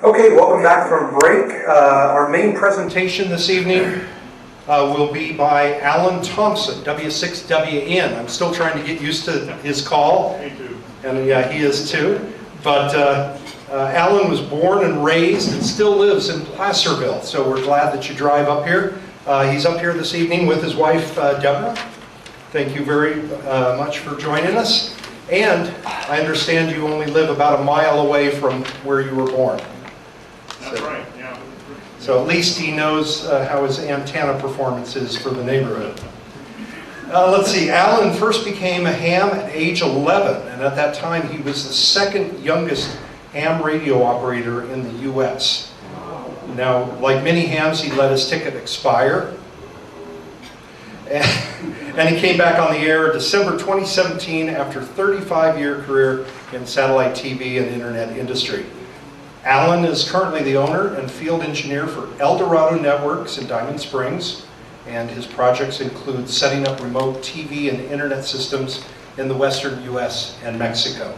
Okay, welcome back from break. Our main presentation this evening will be by Alan Thompson, W6WN. I'm still trying to get used to his call. Me too. And yeah, he is too. But Alan was born and raised and still lives in Placerville, so we're glad that you drive up here. He's up here this evening with his wife, Deborah. Thank you very much for joining us. And I understand you only live about a mile away from where you were born. That's right, yeah. So at least he knows how his antenna performance is for the neighborhood. Let's see, Alan first became a ham at age 11, and at that time he was the second youngest ham radio operator in the U.S. Now, like many hams, he let his ticket expire. And he came back on the air December 2017 after a 35-year career in satellite TV and internet industry. Alan is currently the owner and field engineer for El Dorado Networks in Diamond Springs, and his projects include setting up remote TV and internet systems in the western U.S. and Mexico.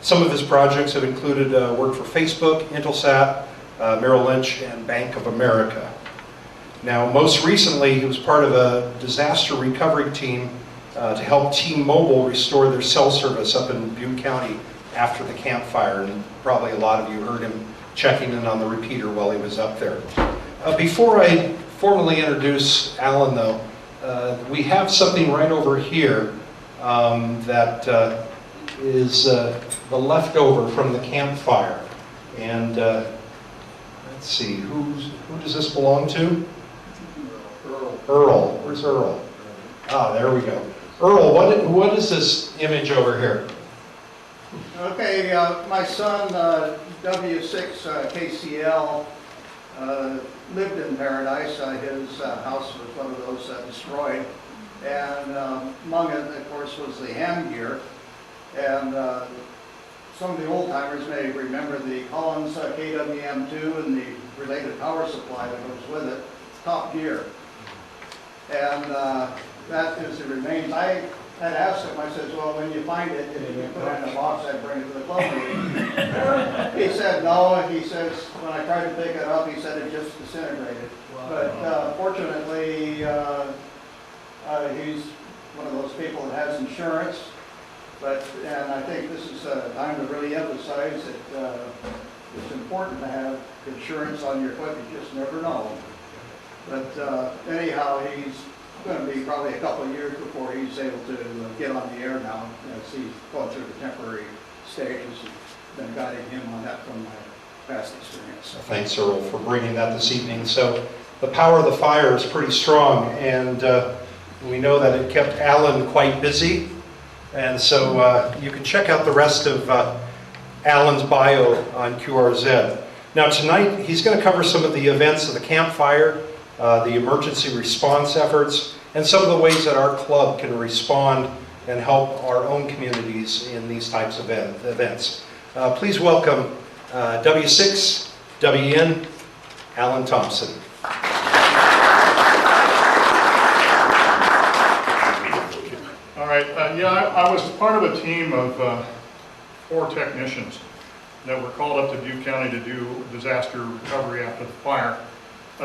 Some of his projects have included work for Facebook, Intelsat, Merrill Lynch, and Bank of America. Now, most recently, he was part of a disaster recovery team to help T-Mobile restore their cell service up in Butte County after the Camp Fire, and probably a lot of you heard him checking in on the repeater while he was up there. Before I formally introduce Alan, though, we have something right over here that is the leftover from the Camp Fire. And let's see, who does this belong to? Earl. Where's Earl? Ah, there we go. Earl, what is this image over here? Okay, my son, W6 KCL, lived in Paradise. His house was one of those destroyed. And among it, of course, was the ham gear. And some of the old timers may remember the Collins KWM2 and the related power supply that goes with it, top gear. And that is the remains. I had asked him, I said, well, when you find it, if you put it in a box, I'd bring it to the club meeting. He said no. He says, when I tried to pick it up, he said it just disintegrated. But fortunately, he's one of those people that has insurance. And I think this is a time to really emphasize that it's important to have insurance on your equipment. You just never know. But anyhow, he's going to be probably a couple of years before he's able to get on the air now, as he's going through the temporary stages. Been guiding him on that from my past experience. Thanks, Earl, for bringing that this evening. So the power of the fire is pretty strong, and we know that it kept Alan quite busy. And so you can check out the rest of Alan's bio on QRZ. Now tonight, he's going to cover some of the events of the Camp Fire, the emergency response efforts, and some of the ways that our club can respond and help our own communities in these types of events. Please welcome W6WN, Alan Thompson. All right, yeah, I was part of a team of 4 technicians that were called up to Butte County to do disaster recovery after the fire,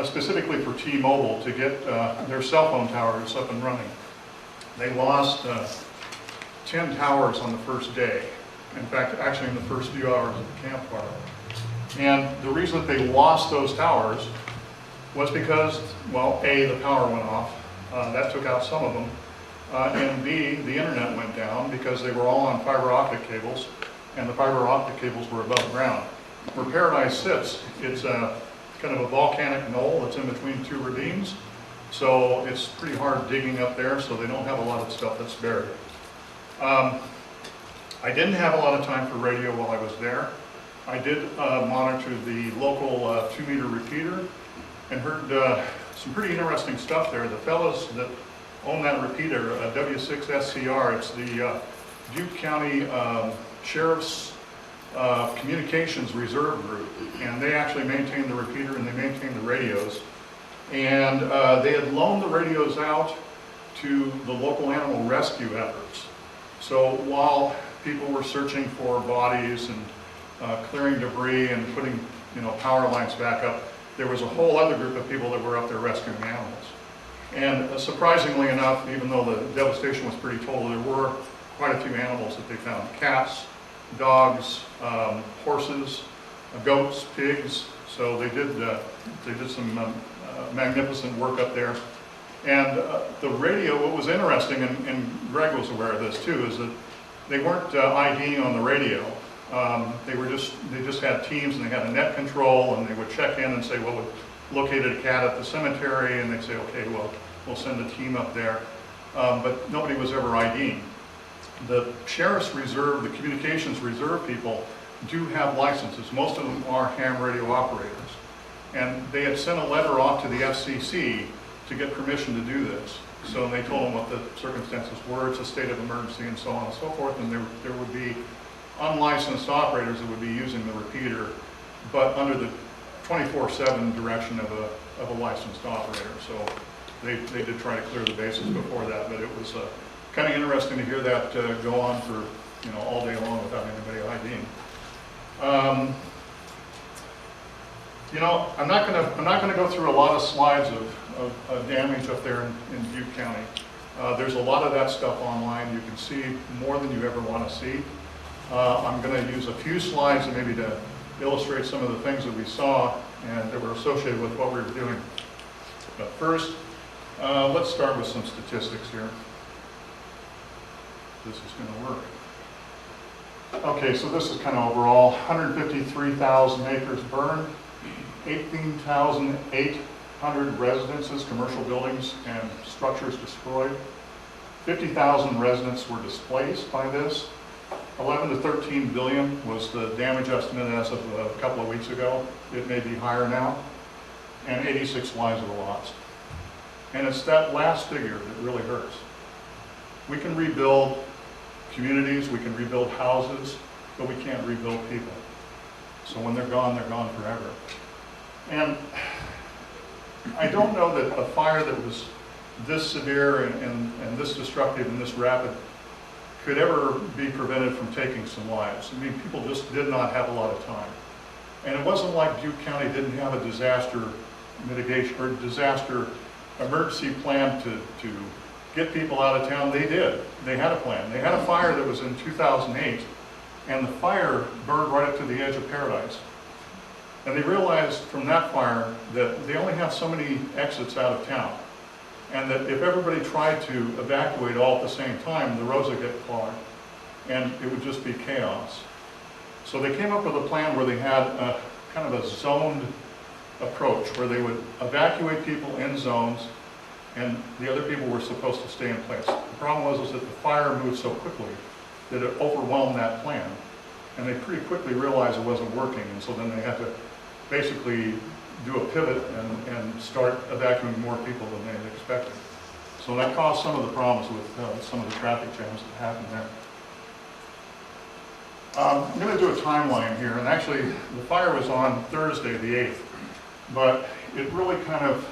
specifically for T-Mobile to get their cell phone towers up and running. They lost 10 towers on the first day. In fact, actually in the first few hours of the campfire. And the reason that they lost those towers was because, well, A, the power went off. That took out some of them. And B, the internet went down because they were all on fiber optic cables, and the fiber optic cables were above ground. Where Paradise sits, it's kind of a volcanic knoll that's in between 2 ravines. So it's pretty hard digging up there, so they don't have a lot of stuff that's buried. I didn't have a lot of time for radio while I was there. I did monitor the local 2-meter repeater and heard some pretty interesting stuff there. The fellows that own that repeater, W6SCR, it's the Butte County Sheriff's Communications Reserve Group, and they actually maintain the repeater and they maintain the radios. And they had loaned the radios out to the local animal rescue efforts. So while people were searching for bodies and clearing debris and putting power lines back up, there was a whole other group of people that were up there rescuing animals. And surprisingly enough, even though the devastation was pretty total, there were quite a few animals that they found. Cats, dogs, horses, goats, pigs. So they did some magnificent work up there. And the radio, what was interesting, and Greg was aware of this too, is that they weren't IDing on the radio. They just had teams, and they had a net control, and they would check in and say, well, we located a cat at the cemetery, and they'd say, okay, well, we'll send a team up there. But nobody was ever IDing. The Sheriff's Reserve, the Communications Reserve people do have licenses. Most of them are ham radio operators. And they had sent a letter off to the FCC to get permission to do this. So they told them what the circumstances were, it's a state of emergency and so on and so forth, and there would be unlicensed operators that would be using the repeater, but under the 24/7 direction of a licensed operator. So they did try to clear the bases before that, but it was kind of interesting to hear that go on for all day long without anybody IDing. I'm not gonna go through a lot of slides of damage up there in Butte County. There's a lot of that stuff online. You can see more than you ever want to see. I'm going to use a few slides maybe to illustrate some of the things that we saw and that were associated with what we were doing. But first, let's start with some statistics here. This is going to work. Okay, so this is kind of overall. 153,000 acres burned, 18,800 residences, commercial buildings, and structures destroyed. 50,000 residents were displaced by this. 11 to 13 billion was the damage estimate as of a couple of weeks ago. It may be higher now. And 86 lives were lost. And it's that last figure that really hurts. We can rebuild communities, we can rebuild houses, but we can't rebuild people. So when they're gone forever. And I don't know that a fire that was this severe and this destructive and this rapid could ever be prevented from taking some lives. I mean, people just did not have a lot of time. And it wasn't like Butte County didn't have a disaster mitigation or disaster emergency plan to get people out of town. They did. They had a plan. They had a fire that was in 2008, and the fire burned right up to the edge of Paradise. And they realized from that fire that they only have so many exits out of town. And that if everybody tried to evacuate all at the same time, the roads would get clogged. And it would just be chaos. So they came up with a plan where they had a kind of a zoned approach, where they would evacuate people in zones, and the other people were supposed to stay in place. The problem was that the fire moved so quickly that it overwhelmed that plan. And they pretty quickly realized it wasn't working, and so then they had to basically do a pivot and start evacuating more people than they had expected. So that caused some of the problems with some of the traffic jams that happened there. I'm going to do a timeline here, and actually the fire was on Thursday the 8th, but it really kind of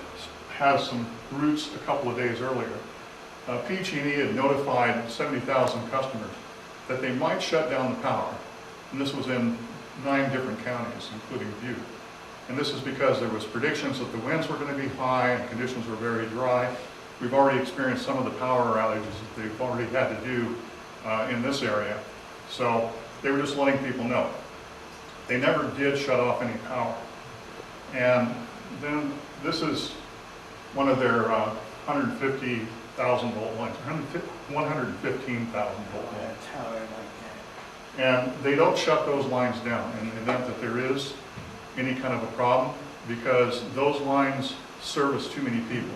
has some roots a couple of days earlier. PG&E had notified 70,000 customers that they might shut down the power, and this was in 9 different counties, including Butte. And this is because there was predictions that the winds were going to be high and conditions were very dry. We've already experienced some of the power outages that they've already had to do in this area. So they were just letting people know. They never did shut off any power. And then this is one of their 150,000 volt lines, 115,000 volt lines. And they don't shut those lines down in the event that there is any kind of a problem, because those lines service too many people.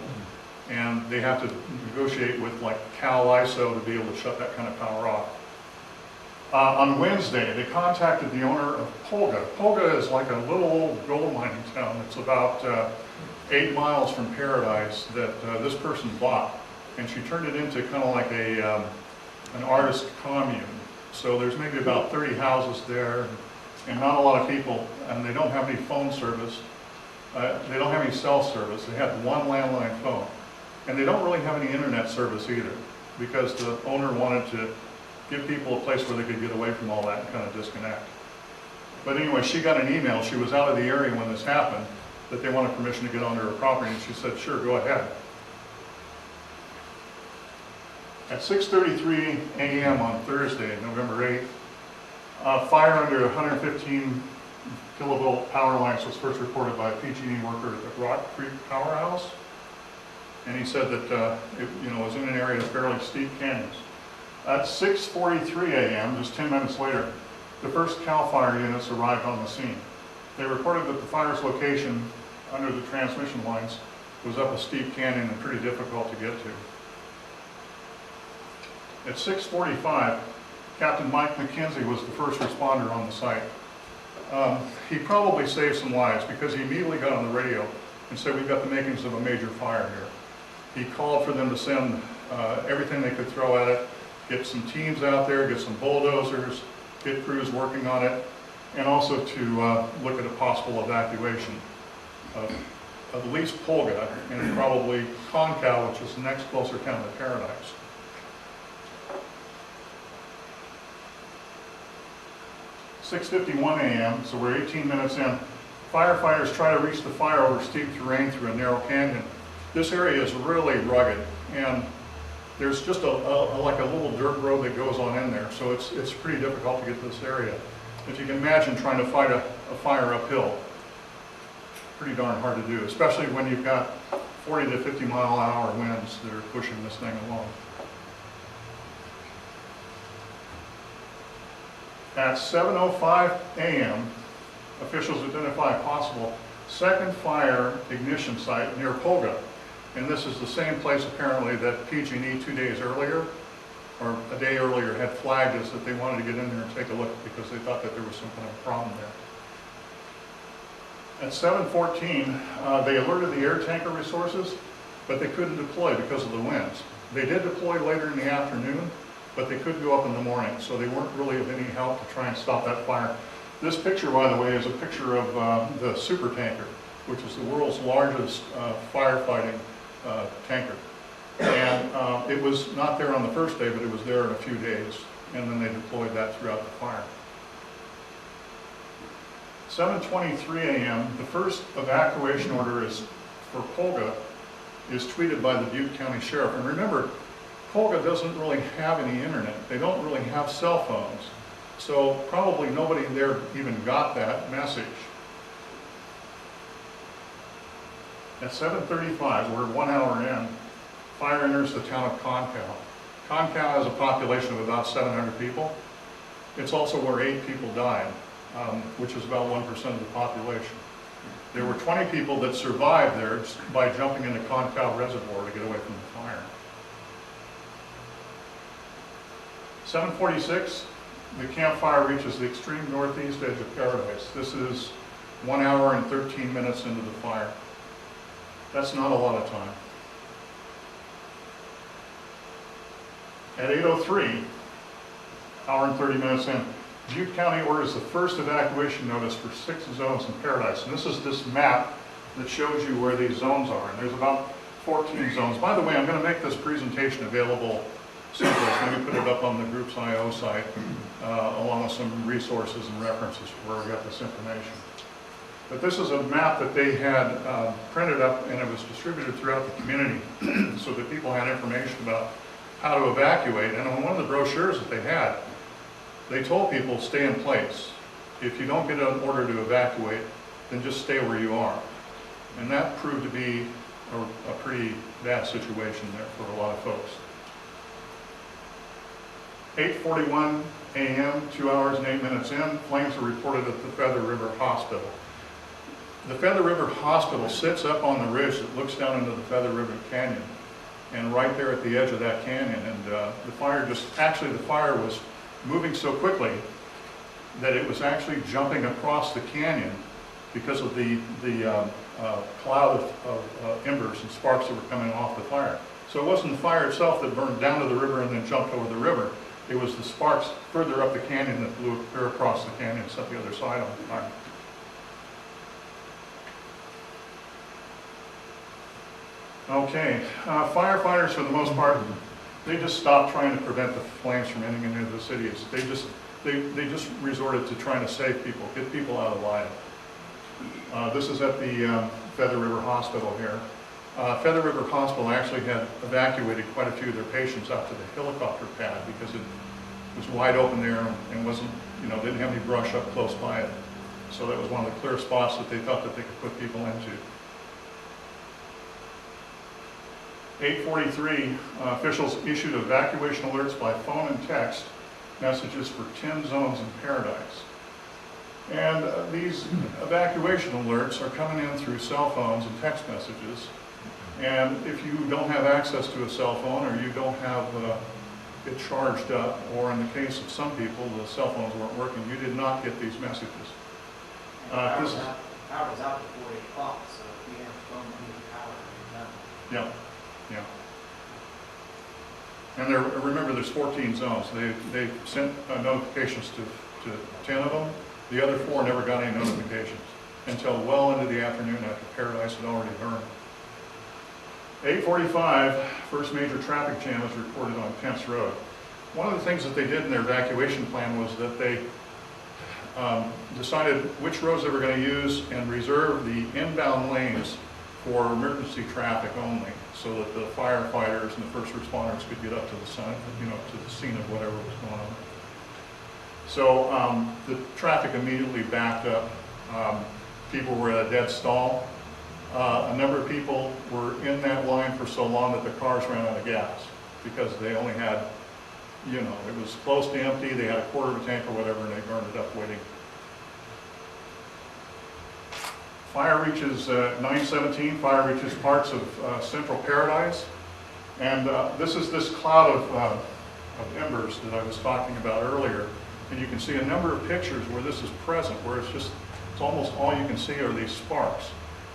And they have to negotiate with like Cal ISO to be able to shut that kind of power off. On Wednesday, they contacted the owner of Polga. Polga is like a little old gold mining town. It's about 8 miles from Paradise that this person bought. And she turned it into kind of like an artist commune. So there's maybe about 30 houses there, and not a lot of people, and they don't have any phone service. They don't have any cell service. They have one landline phone. And they don't really have any internet service either, because the owner wanted to give people a place where they could get away from all that and kind of disconnect. But anyway, she got an email, she was out of the area when this happened, that they wanted permission to get onto her property, and she said, sure, go ahead. At 6:33 a.m. on Thursday, November 8th, a fire under 115 kilovolt power lines was first reported by a PG&E worker at the Rock Creek Powerhouse. And he said that it was in an area of fairly steep canyons. At 6:43 a.m., just 10 minutes later, the first CAL FIRE units arrived on the scene. They reported that the fire's location under the transmission lines was up a steep canyon and pretty difficult to get to. At 6:45, Captain Mike McKenzie was the first responder on the site. He probably saved some lives because he immediately got on the radio and said, we've got the makings of a major fire here. He called for them to send everything they could throw at it, get some teams out there, get some bulldozers, get crews working on it, and also to look at a possible evacuation of at least Polga and probably Concal, which is the next closer town to Paradise. (6:51 a.m., so we're 18 minutes in. Firefighters try to reach the fire over steep terrain through a narrow canyon. This area is really rugged, and there's just like a little dirt road that goes on in there, so it's pretty difficult to get to this area. If you can imagine trying to fight a fire uphill, pretty darn hard to do, especially when you've got 40 to 50 mile an hour winds that are pushing this thing along. At 7:05 a.m., officials identify a possible second fire ignition site near Polga. And this is the same place apparently that PG&E 2 days earlier, or a day earlier, had flagged us that they wanted to get in there and take a look because they thought that there was some kind of problem there. At 7:14, they alerted the air tanker resources, but they couldn't deploy because of the winds. They did deploy later in the afternoon, but they could go up in the morning, so they weren't really of any help to try and stop that fire. This picture, by the way, is a picture of the super tanker, which is the world's largest firefighting tanker. And it was not there on the first day, but it was there in a few days, and then they deployed that throughout the fire. 7:23 a.m., the first evacuation order is for Polga is tweeted by the Butte County Sheriff. And remember, Polga doesn't really have any internet. They don't really have cell phones. So probably nobody there even got that message. At 7:35, we're 1 hour in, fire enters the town of Concal. Concal has a population of about 700 people. It's also where 8 people died, which is about 1% of the population. There were 20 people that survived there by jumping into Concal Reservoir to get away from the fire. 7:46, the campfire reaches the extreme northeast edge of Paradise. This is 1 hour and 13 minutes into the fire. That's not a lot of time. At 8:03, hour and 30 minutes in, Butte County orders the first evacuation notice for 6 zones in Paradise. And this is this map that shows you where these zones are. And there's about 14 zones. By the way, I'm going to make this presentation available someplace. Maybe put it up on the group's I.O. site, along with some resources and references for where we got this information. But this is a map that they had printed up, and it was distributed throughout the community so that people had information about how to evacuate. And on one of the brochures that they had, they told people, stay in place. If you don't get an order to evacuate, then just stay where you are. And that proved to be a pretty bad situation there for a lot of folks. 8:41 a.m., 2 hours and 8 minutes in, flames are reported at the Feather River Hospital. The Feather River Hospital sits up on the ridge that looks down into the Feather River Canyon, and right there at the edge of that canyon. And the fire was moving so quickly that it was actually jumping across the canyon because of the cloud of embers and sparks that were coming off the fire. So it wasn't the fire itself that burned down to the river and then jumped over the river. It was the sparks further up the canyon that blew clear across the canyon and set the other side on fire. Okay, firefighters for the most part, they just stopped trying to prevent the flames from entering into the cities. they just resorted to trying to save people, get people out alive. This is at the Feather River Hospital here. Feather River Hospital actually had evacuated quite a few of their patients out to the helicopter pad because it was wide open there and wasn't, didn't have any brush up close by it. So that was one of the clear spots that they thought that they could put people into. 8:43, officials issued evacuation alerts by phone and text messages for 10 zones in Paradise. And these evacuation alerts are coming in through cell phones and text messages. And if you don't have access to a cell phone or you don't have it charged up, or in the case of some people, the cell phones weren't working, you did not get these messages. Power was out before 8 o'clock, so if we had a phone, we needed power. Yeah. And remember, there's 14 zones. They sent notifications to 10 of them. The other 4 never got any notifications until well into the afternoon after Paradise had already burned. 8:45, first major traffic jam was reported on Pence Road. One of the things that they did in their evacuation plan was that they decided which roads they were going to use and reserve the inbound lanes for emergency traffic only, so that the firefighters and the first responders could get up to the scene of whatever was going on. So the traffic immediately backed up. People were at a dead stall. A number of people were in that line for so long that the cars ran out of gas because they only had, it was close to empty. They had a quarter of a tank or whatever, and they burned it up waiting. Fire reaches 9:17. Fire reaches parts of central Paradise, and this is this cloud of embers that I was talking about earlier. And you can see a number of pictures where this is present, where it's almost all you can see are these sparks.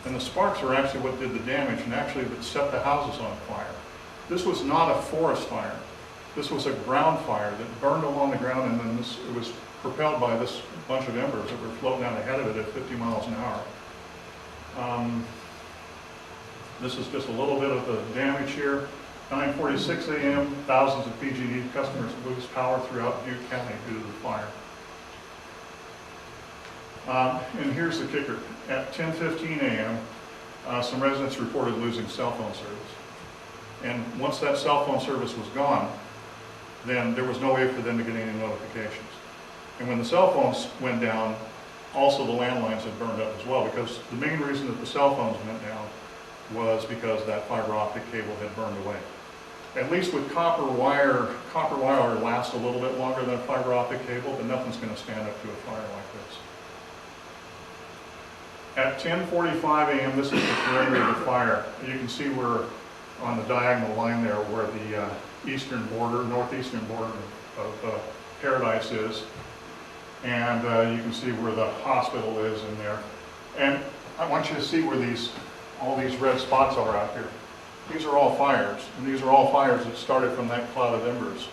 And the sparks are actually what did the damage and actually what set the houses on fire. This was not a forest fire. This was a ground fire that burned along the ground, and then it was propelled by this bunch of embers that were floating out ahead of it at 50 miles an hour. This is just a little bit of the damage here. 9:46 a.m., thousands of PG&E customers lose power throughout Butte County due to the fire. And here's the kicker. At 10:15 a.m., some residents reported losing cell phone service. And once that cell phone service was gone, then there was no way for them to get any notifications. And when the cell phones went down, also the landlines had burned up as well, because the main reason that the cell phones went down was because that fiber optic cable had burned away. At least with copper wire lasts a little bit longer than a fiber optic cable, but nothing's going to stand up to a fire like this. At 10:45 a.m., this is the perimeter of the fire. You can see where, on the diagonal line there, where the northeastern border of Paradise is. And you can see where the hospital is in there. And I want you to see where all these red spots are out here. These are all fires, and these are all fires that started from that cloud of embers,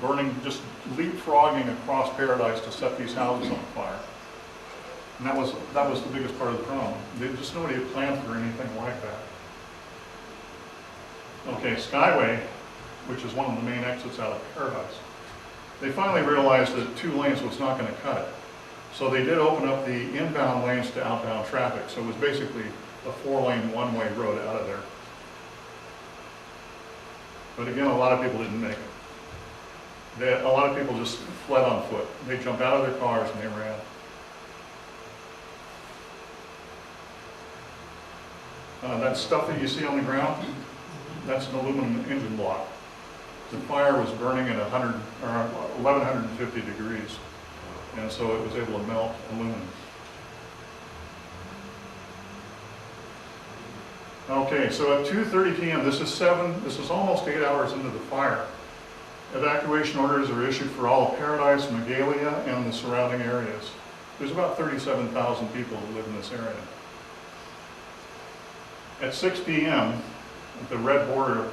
burning, just leapfrogging across Paradise to set these houses on fire. And that was the biggest part of the problem. Nobody had planned for anything like that. Okay, Skyway, which is one of the main exits out of Paradise, they finally realized that 2 lanes was not going to cut it. So they did open up the inbound lanes to outbound traffic. So it was basically a 4-lane, one-way road out of there. But again, a lot of people didn't make it. A lot of people just fled on foot. They jumped out of their cars and they ran. That stuff that you see on the ground, that's an aluminum engine block. The fire was burning at 1150 degrees, and so it was able to melt aluminum. Okay, so at 2:30 p.m., this is almost 8 hours into the fire. Evacuation orders are issued for all of Paradise, Magalia, and the surrounding areas. There's about 37,000 people who live in this area. At 6 p.m., the red border,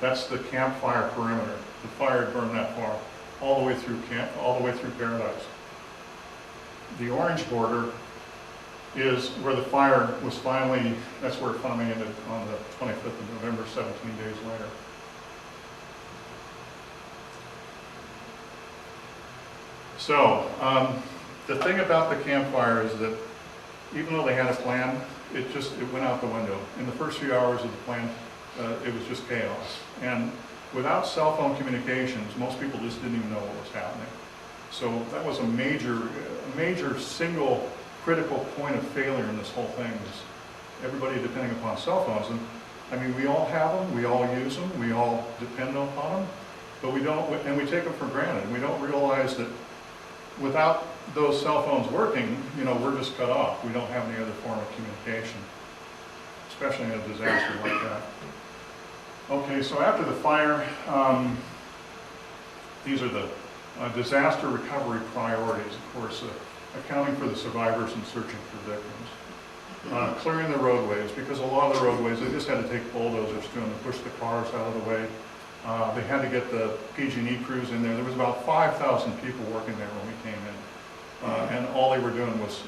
that's the campfire perimeter. The fire had burned that far, all the way through Paradise. The orange border is where the fire was that's where it finally ended on the 25th of November, 17 days later. So, the thing about the campfire is that even though they had a plan, it went out the window. In the first few hours of the plan, it was just chaos. And without cell phone communications, most people just didn't even know what was happening. So that was a major single critical point of failure in this whole thing, was everybody depending upon cell phones. And I mean, we all have them, we all use them, we all depend upon them, but we don't, and we take them for granted. We don't realize that without those cell phones working, you know, we're just cut off. We don't have any other form of communication, especially in a disaster like that. Okay, so after the fire, these are the disaster recovery priorities, of course, accounting for the survivors and searching for victims. Clearing the roadways, because a lot of the roadways, they just had to take bulldozers to them to push the cars out of the way. They had to get the PG&E crews in there. There was about 5,000 people working there when we came in. And all they were doing was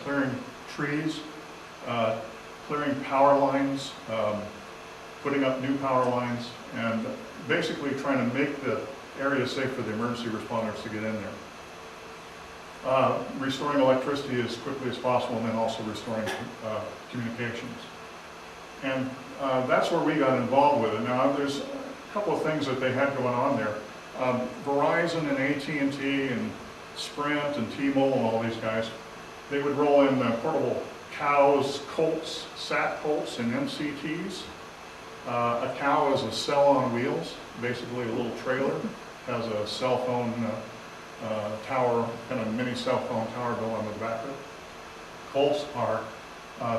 clearing trees, clearing power lines, putting up new power lines, and basically trying to make the area safe for the emergency responders to get in there. Restoring electricity as quickly as possible, and then also restoring communications. And that's where we got involved with it. Now, there's a couple of things that they had going on there. Verizon and AT&T and Sprint and T-Mobile and all these guys, they would roll in portable cows, colts, sat colts, and MCTs. A cow is a cell on wheels, basically a little trailer, has a cell phone tower, kind of mini cell phone tower built on the back of it. Colts are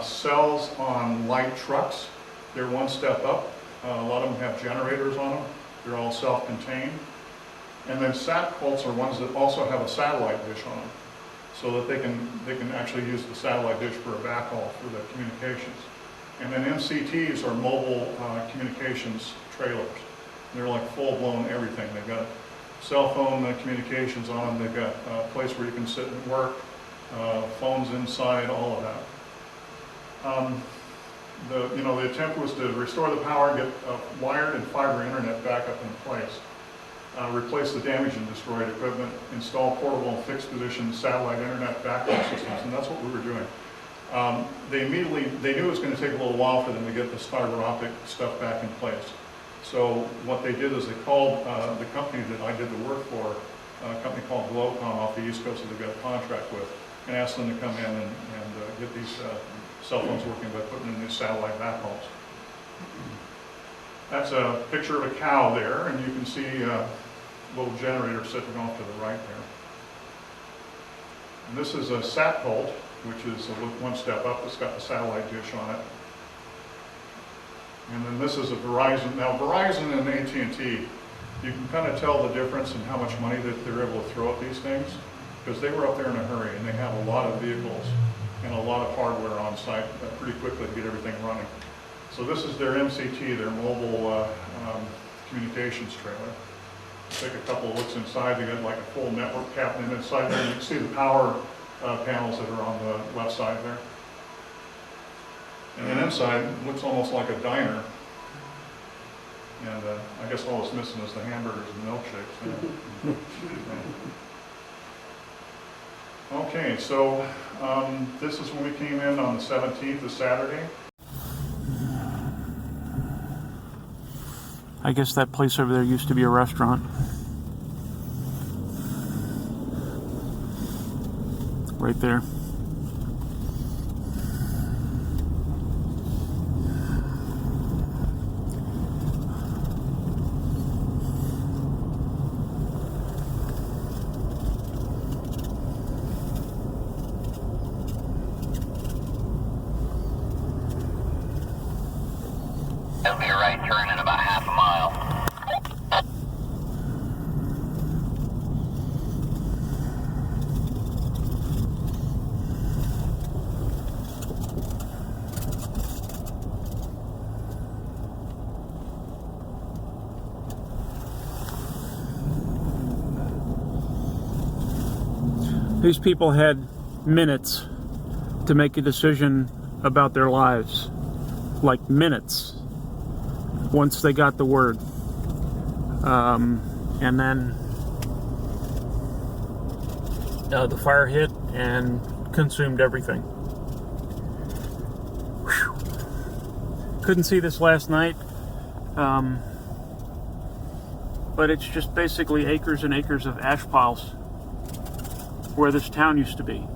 cells on light trucks. They're one step up. A lot of them have generators on them. They're all self-contained. And then sat colts are ones that also have a satellite dish on them, so that they can actually use the satellite dish for a backhaul for the communications. And then MCTs are mobile communications trailers. They're like full-blown everything. They've got cell phone communications on them. They've got a place where you can sit and work, phones inside, all of that. The attempt was to restore the power, get wired and fiber internet back up in place, replace the damaged and destroyed equipment, install portable and fixed position satellite internet backup systems, and that's what we were doing. They knew it was going to take a little while for them to get this fiber optic stuff back in place. So what they did is they called the company that I did the work for, a company called Glowcom off the East Coast that they've got a contract with, and asked them to come in and get these cell phones working by putting in these satellite backhauls. That's a picture of a cow there, and you can see a little generator sitting off to the right there. And this is a sat colt, which is one step up. It's got the satellite dish on it. And then this is a Verizon. Now Verizon and AT&T, you can kind of tell the difference in how much money that they're able to throw at these things, because they were up there in a hurry and they have a lot of vehicles and a lot of hardware on site pretty quickly to get everything running. So this is their MCT, their mobile communications trailer. Take a couple of looks inside. They got like a full network cabinet inside there. You can see the power panels that are on the left side there. And then inside, it looks almost like a diner. And I guess all it's missing is the hamburgers and milkshakes. Okay, so this is when we came in on the 17th of Saturday. I guess that place over there used to be a restaurant. Right there. It'll be a right turn in about half a mile. These people had minutes to make a decision about their lives. Like minutes. Once they got the word. And then the fire hit and consumed everything. Whew. Couldn't see this last night, but it's just basically acres and acres of ash piles where this town used to be.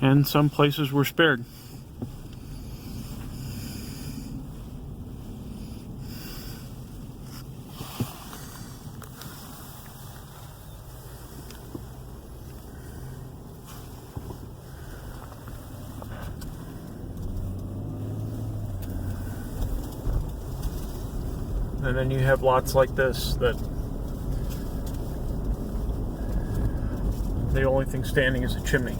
And some places were spared. And then you have lots like this that the only thing standing is a chimney.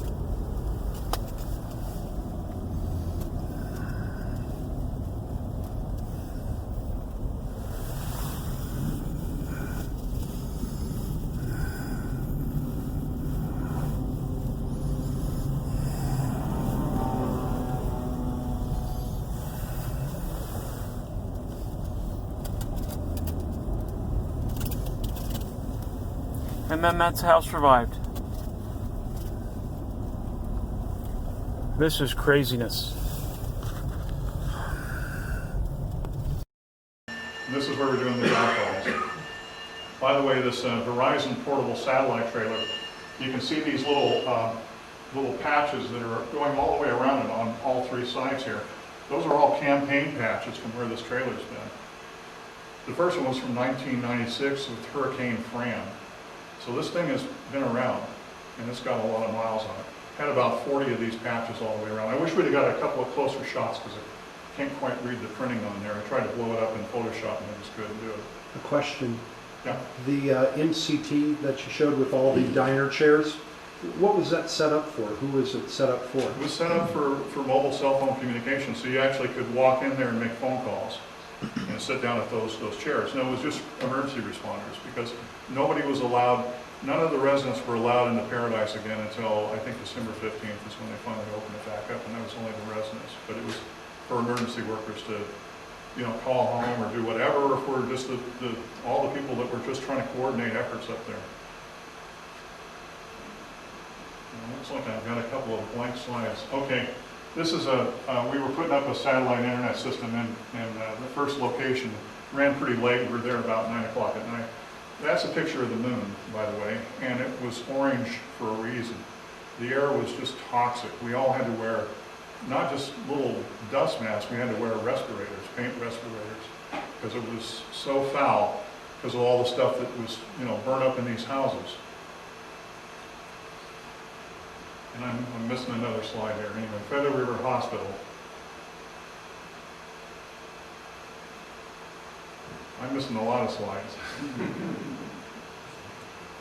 And then that's how survived. This is craziness. This is where we're doing the ground calls. By the way, this Verizon portable satellite trailer, you can see these little patches that are going all the way around it on all three sides here. Those are all campaign patches from where this trailer's been. The first one was from 1996 with Hurricane Fran. So this thing has been around, and it's got a lot of miles on it. Had about 40 of these patches all the way around. I wish we'd have got a couple of closer shots because I can't quite read the printing on there. I tried to blow it up in Photoshop and I just couldn't do it. A question. Yeah. The MCT that you showed with all the diner chairs, what was that set up for? Who was it set up for? It was set up for mobile cell phone communication, so you actually could walk in there and make phone calls and sit down at those chairs. And it was just emergency responders because nobody was allowed, none of the residents were allowed into Paradise again until I think December 15th is when they finally opened it back up, and that was only the residents. But it was for emergency workers to, you know, call home or do whatever, or for just all the people that were just trying to coordinate efforts up there. Looks like I've got a couple of blank slides. Okay, this is we were putting up a satellite internet system in the first location. Ran pretty late, we were there about 9 o'clock at night. That's a picture of the moon, by the way, and it was orange for a reason. The air was just toxic. We all had to wear, not just little dust masks, we had to wear respirators, paint respirators, because it was so foul because of all the stuff that was, you know, burned up in these houses. And I'm missing another slide here. Anyway, Feather River Hospital. I'm missing a lot of slides.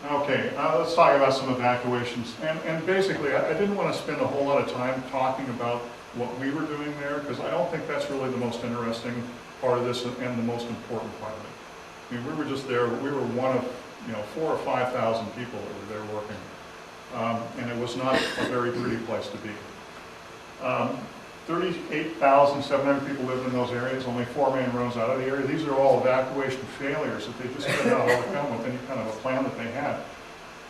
Okay, let's talk about some evacuations. And basically, I didn't want to spend a whole lot of time talking about what we were doing there, because I don't think that's really the most interesting part of this and the most important part of it. I mean, we were just there. We were one of, 4,000 or 5,000 people that were there working. And it was not a very pretty place to be. 38,700 people lived in those areas, only 4 main roads out of the area. These are all evacuation failures that they just couldn't overcome with any kind of a plan that they had.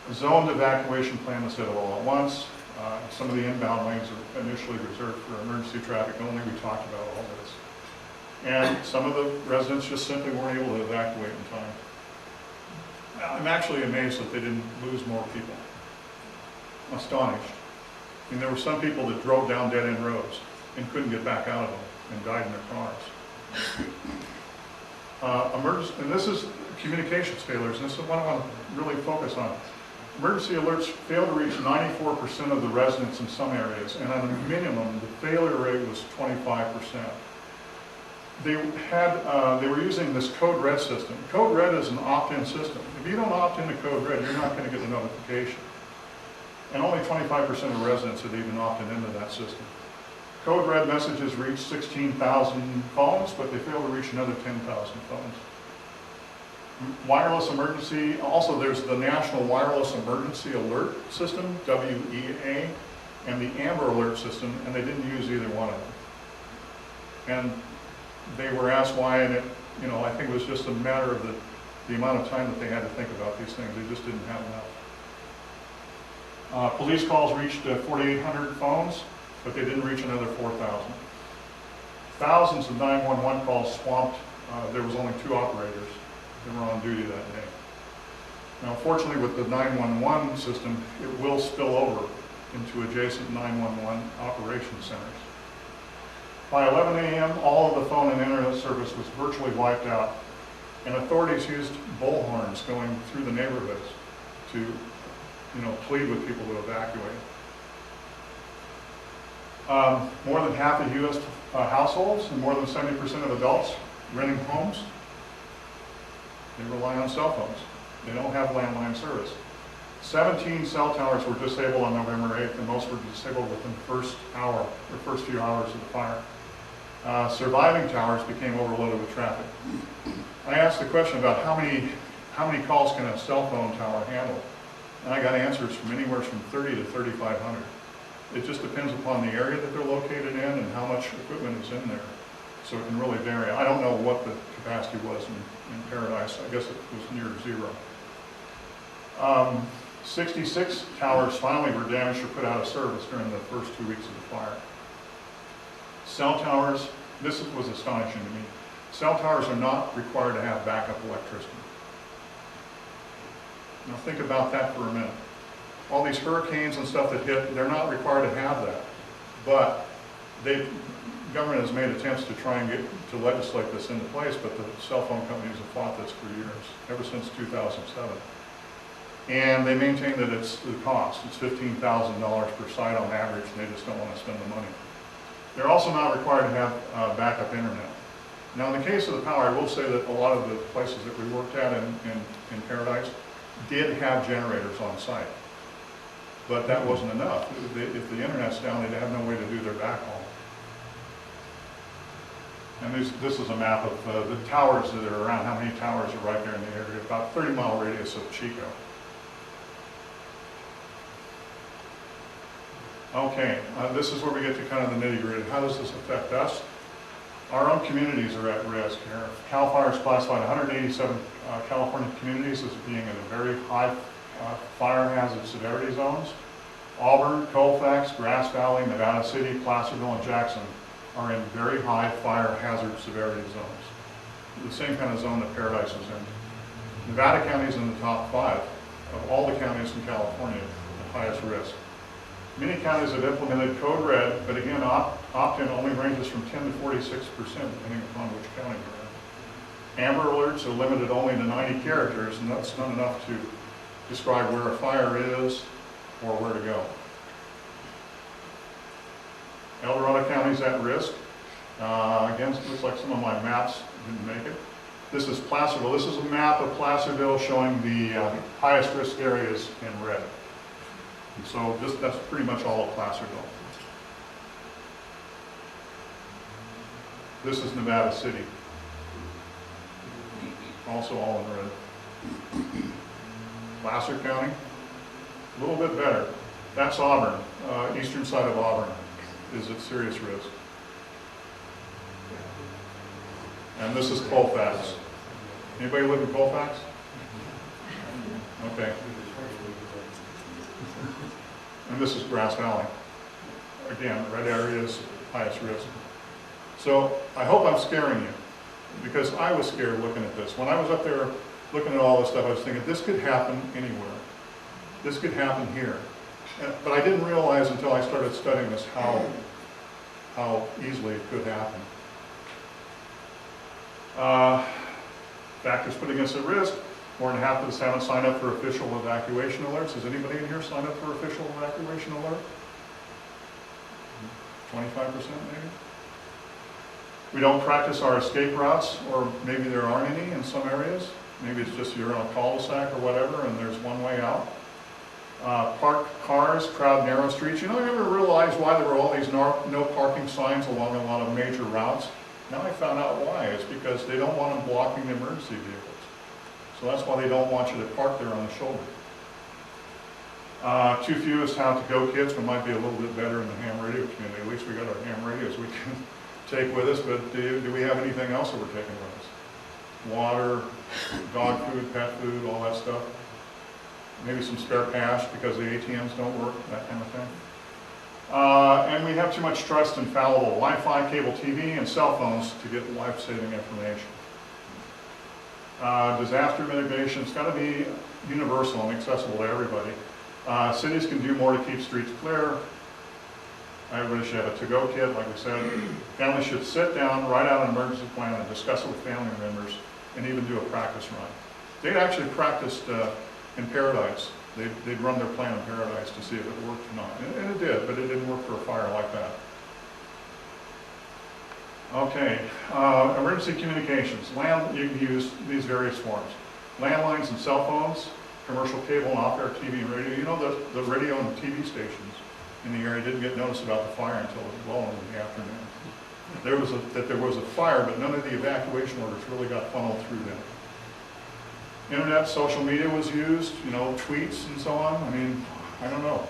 A zoned evacuation plan that said it all at once. Some of the inbound lanes are initially reserved for emergency traffic only. We talked about all this. And some of the residents just simply weren't able to evacuate in time. I'm actually amazed that they didn't lose more people. Astonished. I mean, there were some people that drove down dead-end roads and couldn't get back out of them and died in their cars. Emergency, and this is communications failures, and this is what I want to really focus on. Emergency alerts failed to reach 94% of the residents in some areas, and on a minimum, the failure rate was 25%. They were using this Code Red system. Code Red is an opt-in system. If you don't opt into Code Red, you're not going to get the notification. And only 25% of residents had even opted into that system. Code Red messages reached 16,000 phones, but they failed to reach another 10,000 phones. Wireless emergency, also there's the National Wireless Emergency Alert System, WEA, and the Amber Alert System, and they didn't use either one of them. And they were asked why, and I think it was just a matter of the amount of time that they had to think about these things. They just didn't have enough. Police calls reached 4,800 phones, but they didn't reach another 4,000. Thousands of 911 calls swamped. There was only 2 operators that were on duty that day. Now, fortunately, with the 911 system, it will spill over into adjacent 911 operation centers. By 11 a.m., all of the phone and internet service was virtually wiped out, and authorities used bullhorns going through the neighborhoods to, plead with people to evacuate. More than half of U.S. households and more than 70% of adults renting homes, they rely on cell phones. They don't have landline service. 17 cell towers were disabled on November 8th, and most were disabled within the first few hours of the fire. Surviving towers became overloaded with traffic. I asked the question about how many calls can a cell phone tower handle, and I got answers from anywhere from 30 to 3,500. It just depends upon the area that they're located in and how much equipment is in there. So it can really vary. I don't know what the capacity was in Paradise. I guess it was near 0. 66 towers finally were damaged or put out of service during the first 2 weeks of the fire. Cell towers, this was astonishing to me. Cell towers are not required to have backup electricity. Now think about that for a minute. All these hurricanes and stuff that hit, they're not required to have that. But government has made attempts to try and get to legislate this into place, but the cell phone companies have fought this for years, ever since 2007. And they maintain that it's the cost. It's $15,000 per site on average, and they just don't want to spend the money. They're also not required to have backup internet. Now, in the case of the power, I will say that a lot of the places that we worked at in Paradise did have generators on site. But that wasn't enough. If the internet's down, they'd have no way to do their backhaul. And this is a map of the towers that are around, how many towers are right there in the area, about 30-mile radius of Chico. Okay, this is where we get to kind of the nitty-gritty. How does this affect us? Our own communities are at risk here. CAL FIRE has classified 187 California communities as being in a very high fire hazard severity zones. Auburn, Colfax, Grass Valley, Nevada City, Placerville, and Jackson are in very high fire hazard severity zones. The same kind of zone that Paradise is in. Nevada County is in the top 5 of all the counties in California, the highest risk. Many counties have implemented Code Red, but again, opt-in only ranges from 10 to 46%, depending upon which county you're in. Amber alerts are limited only to 90 characters, and that's not enough to describe where a fire is or where to go. El Dorado County is at risk. Again, it looks like some of my maps didn't make it. This is Placerville. This is a map of Placerville showing the highest risk areas in red. And so that's pretty much all of Placerville. This is Nevada City. Also all in red. Placer County, a little bit better. That's Auburn, eastern side of Auburn is at serious risk. And this is Colfax. Anybody live in Colfax? Okay. And this is Grass Valley. Again, red areas, highest risk. So I hope I'm scaring you, because I was scared looking at this. When I was up there looking at all this stuff, I was thinking, this could happen anywhere. This could happen here. But I didn't realize until I started studying this how easily it could happen. Factors putting us at risk. More than half of us haven't signed up for official evacuation alerts. Has anybody in here signed up for official evacuation alert? 25% maybe? We don't practice our escape routes, or maybe there aren't any in some areas. Maybe it's just you're on a cul-de-sac or whatever and there's one way out. Parked cars, crowd narrow streets. You know, I never realized why there were all these no parking signs along a lot of major routes. Now I found out why. It's because they don't want them blocking the emergency vehicles. So that's why they don't want you to park there on the shoulder. Too few is how-to-go kits, but might be a little bit better in the ham radio community. At least we got our ham radios we can take with us, but do we have anything else that we're taking with us? Water, dog food, pet food, all that stuff. Maybe some spare cash because the ATMs don't work, that kind of thing. And we have too much trust in fallible Wi-Fi, cable TV, and cell phones to get life-saving information. Disaster mitigation, it's got to be universal and accessible to everybody. Cities can do more to keep streets clear. Everybody should have a to-go kit, like we said. Families should sit down, write out an emergency plan, and discuss it with family members, and even do a practice run. They'd actually practiced in Paradise. They'd run their plan in Paradise to see if it worked or not. And it did, but it didn't work for a fire like that. Okay, emergency communications. You can use these various forms. Landlines and cell phones, commercial cable and off-air TV and radio. You know, the radio and the TV stations in the area didn't get notice about the fire until well into the afternoon. There was a fire, but none of the evacuation orders really got funneled through them. Internet, social media was used, you know, tweets and so on. I mean, I don't know.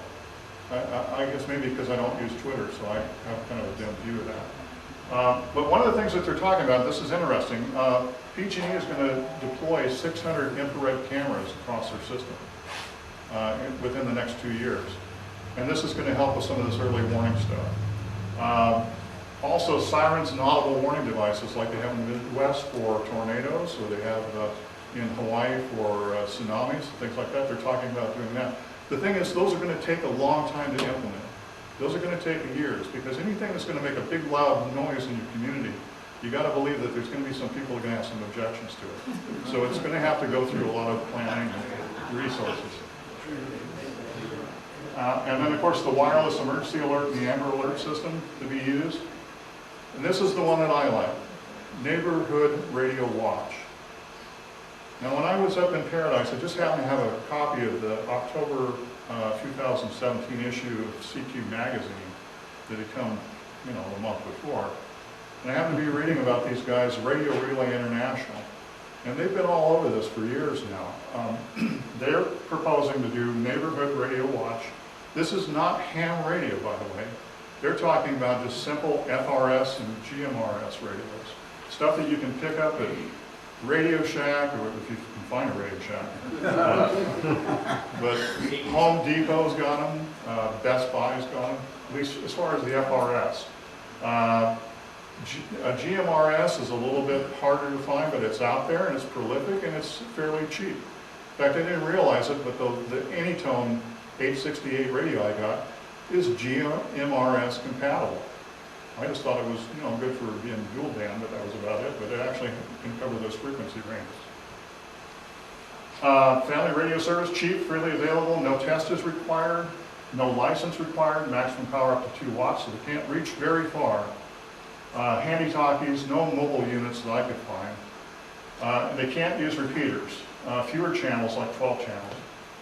I guess maybe because I don't use Twitter, so I have kind of a dim view of that. But one of the things that they're talking about, this is interesting, PG&E is going to deploy 600 infrared cameras across their system within the next 2 years. And this is going to help with some of this early warning stuff. Also, sirens and audible warning devices like they have in the Midwest for tornadoes, or they have in Hawaii for tsunamis, things like that. They're talking about doing that. The thing is, those are going to take a long time to implement. Those are going to take years, because anything that's going to make a big loud noise in your community, you got to believe that there's going to be some people who are going to have some objections to it. So it's going to have to go through a lot of planning and resources. And then, of course, the wireless emergency alert and the Amber Alert system to be used. And this is the one that I like, Neighborhood Radio Watch. Now, when I was up in Paradise, I just happened to have a copy of the October 2017 issue of CQ magazine that had come, you know, a month before. And I happened to be reading about these guys, Radio Relay International. And they've been all over this for years now. They're proposing to do Neighborhood Radio Watch. This is not ham radio, by the way. They're talking about just simple FRS and GMRS radios. Stuff that you can pick up at Radio Shack, or if you can find a Radio Shack. But Home Depot's got them, Best Buy's got them, at least as far as the FRS. GMRS is a little bit harder to find, but it's out there and it's prolific and it's fairly cheap. In fact, I didn't realize it, but the Anytone 868 radio I got is GMRS compatible. I just thought it was, you know, good for being dual band, but that was about it. But it actually can cover those frequency ranges. Family radio service, cheap, freely available, no test is required, no license required, maximum power up to 2 watts, so they can't reach very far. Handy talkies, no mobile units that I could find. They can't use repeaters, fewer channels, like 12 channels,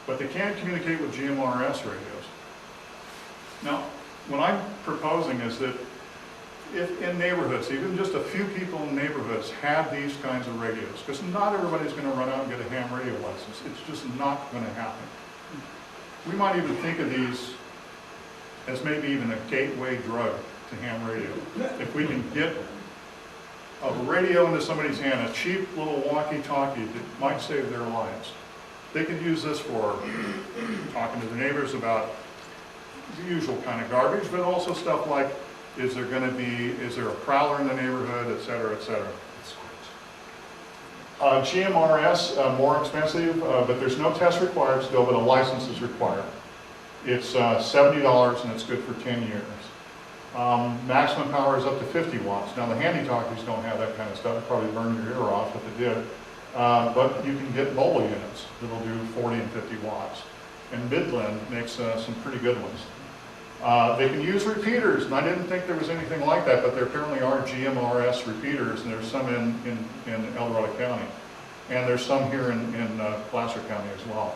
but they can communicate with GMRS radios. Now, what I'm proposing is that if in neighborhoods, even just a few people in neighborhoods have these kinds of radios, because not everybody's going to run out and get a ham radio license. It's just not going to happen. We might even think of these as maybe even a gateway drug to ham radio. If we can get a radio into somebody's hand, a cheap little walkie-talkie that might save their lives. They could use this for talking to their neighbors about the usual kind of garbage, but also stuff like, is there a prowler in the neighborhood, et cetera, et cetera. GMRS, more expensive, but there's no test required still, but a license is required. It's $70 and it's good for 10 years. Maximum power is up to 50 watts. Now the handy talkies don't have that kind of stuff. It'd probably burn your ear off if it did. But you can get mobile units that'll do 40 and 50 watts. And Midland makes some pretty good ones. They can use repeaters, and I didn't think there was anything like that, but there apparently are GMRS repeaters, and there's some in El Dorado County. And there's some here in Placer County as well.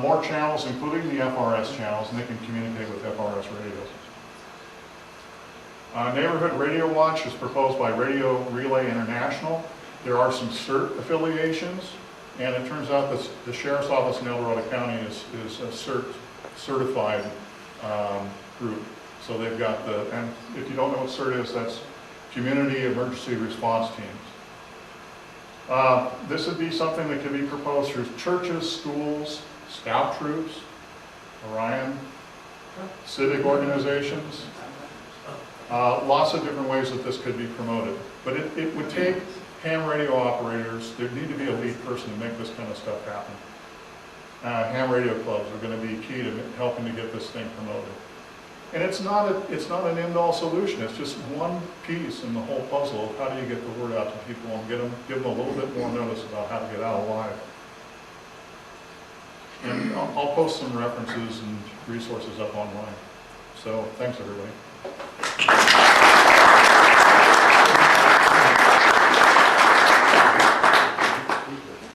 More channels, including the FRS channels, and they can communicate with FRS radios. Neighborhood Radio Watch is proposed by Radio Relay International. There are some CERT affiliations, and it turns out that the Sheriff's Office in El Dorado County is a certified group. So they've got and if you don't know what CERT is, that's Community Emergency Response Teams. This would be something that could be proposed through churches, schools, scout troops, Orion, civic organizations. Lots of different ways that this could be promoted. But it would take ham radio operators. There'd need to be a lead person to make this kind of stuff happen. Ham radio clubs are going to be key to helping to get this thing promoted. And it's not an end-all solution. It's just one piece in the whole puzzle of how do you get the word out to people and give them a little bit more notice about how to get out alive. And I'll post some references and resources up online. So thanks, everybody.